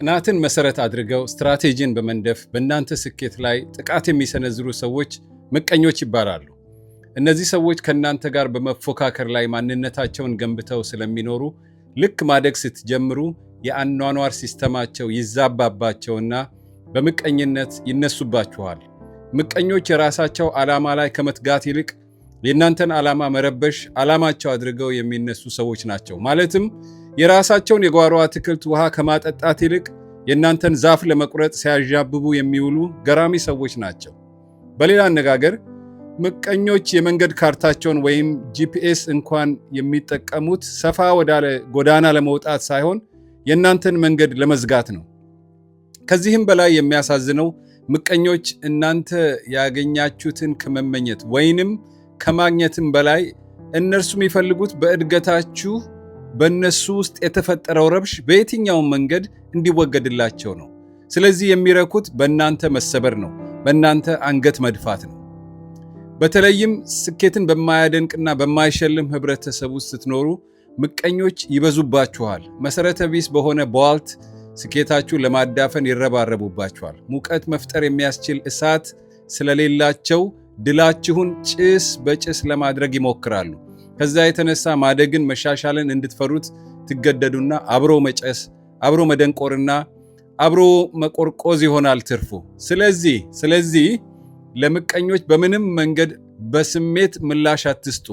ቅናትን መሰረት አድርገው ስትራቴጂን በመንደፍ በእናንተ ስኬት ላይ ጥቃት የሚሰነዝሩ ሰዎች ምቀኞች ይባላሉ። እነዚህ ሰዎች ከእናንተ ጋር በመፎካከር ላይ ማንነታቸውን ገንብተው ስለሚኖሩ ልክ ማደግ ስትጀምሩ የአኗኗር ሲስተማቸው ይዛባባቸውና በምቀኝነት ይነሱባችኋል። ምቀኞች የራሳቸው ዓላማ ላይ ከመትጋት ይልቅ የእናንተን ዓላማ መረበሽ ዓላማቸው አድርገው የሚነሱ ሰዎች ናቸው። ማለትም የራሳቸውን የጓሮ አትክልት ውሃ ከማጠጣት ይልቅ የእናንተን ዛፍ ለመቁረጥ ሲያዣብቡ የሚውሉ ገራሚ ሰዎች ናቸው። በሌላ አነጋገር ምቀኞች የመንገድ ካርታቸውን ወይም ጂፒኤስ እንኳን የሚጠቀሙት ሰፋ ወዳለ ጎዳና ለመውጣት ሳይሆን የእናንተን መንገድ ለመዝጋት ነው። ከዚህም በላይ የሚያሳዝነው ምቀኞች እናንተ ያገኛችሁትን ከመመኘት ወይንም ከማግኘትም በላይ እነርሱ የሚፈልጉት በእድገታችሁ በእነሱ ውስጥ የተፈጠረው ረብሽ በየትኛውም መንገድ እንዲወገድላቸው ነው። ስለዚህ የሚረኩት በእናንተ መሰበር ነው፣ በእናንተ አንገት መድፋት ነው። በተለይም ስኬትን በማያደንቅና በማይሸልም ህብረተሰብ ውስጥ ስትኖሩ ምቀኞች ይበዙባችኋል። መሰረተ ቢስ በሆነ ቧልት ስኬታችሁን ለማዳፈን ይረባረቡባችኋል። ሙቀት መፍጠር የሚያስችል እሳት ስለሌላቸው ድላችሁን ጭስ በጭስ ለማድረግ ይሞክራሉ። ከዛ የተነሳ ማደግን መሻሻልን እንድትፈሩት ትገደዱና አብሮ መጨስ፣ አብሮ መደንቆርና አብሮ መቆርቆዝ ይሆናል ትርፉ። ስለዚህ ለምቀኞች በምንም መንገድ በስሜት ምላሽ አትስጡ።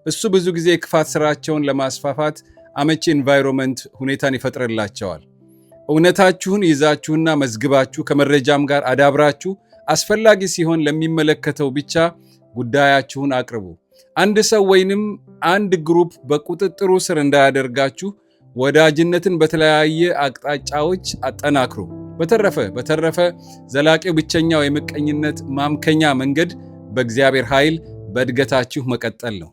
እሱ ብዙ ጊዜ የክፋት ስራቸውን ለማስፋፋት አመቺ ኤንቫይሮንመንት ሁኔታን ይፈጥርላቸዋል። እውነታችሁን ይዛችሁና መዝግባችሁ ከመረጃም ጋር አዳብራችሁ አስፈላጊ ሲሆን ለሚመለከተው ብቻ ጉዳያችሁን አቅርቡ። አንድ ሰው ወይንም አንድ ግሩፕ በቁጥጥሩ ስር እንዳያደርጋችሁ ወዳጅነትን በተለያየ አቅጣጫዎች አጠናክሩ። በተረፈ ዘላቂው ብቸኛው የምቀኝነት ማምከኛ መንገድ በእግዚአብሔር ኃይል በእድገታችሁ መቀጠል ነው።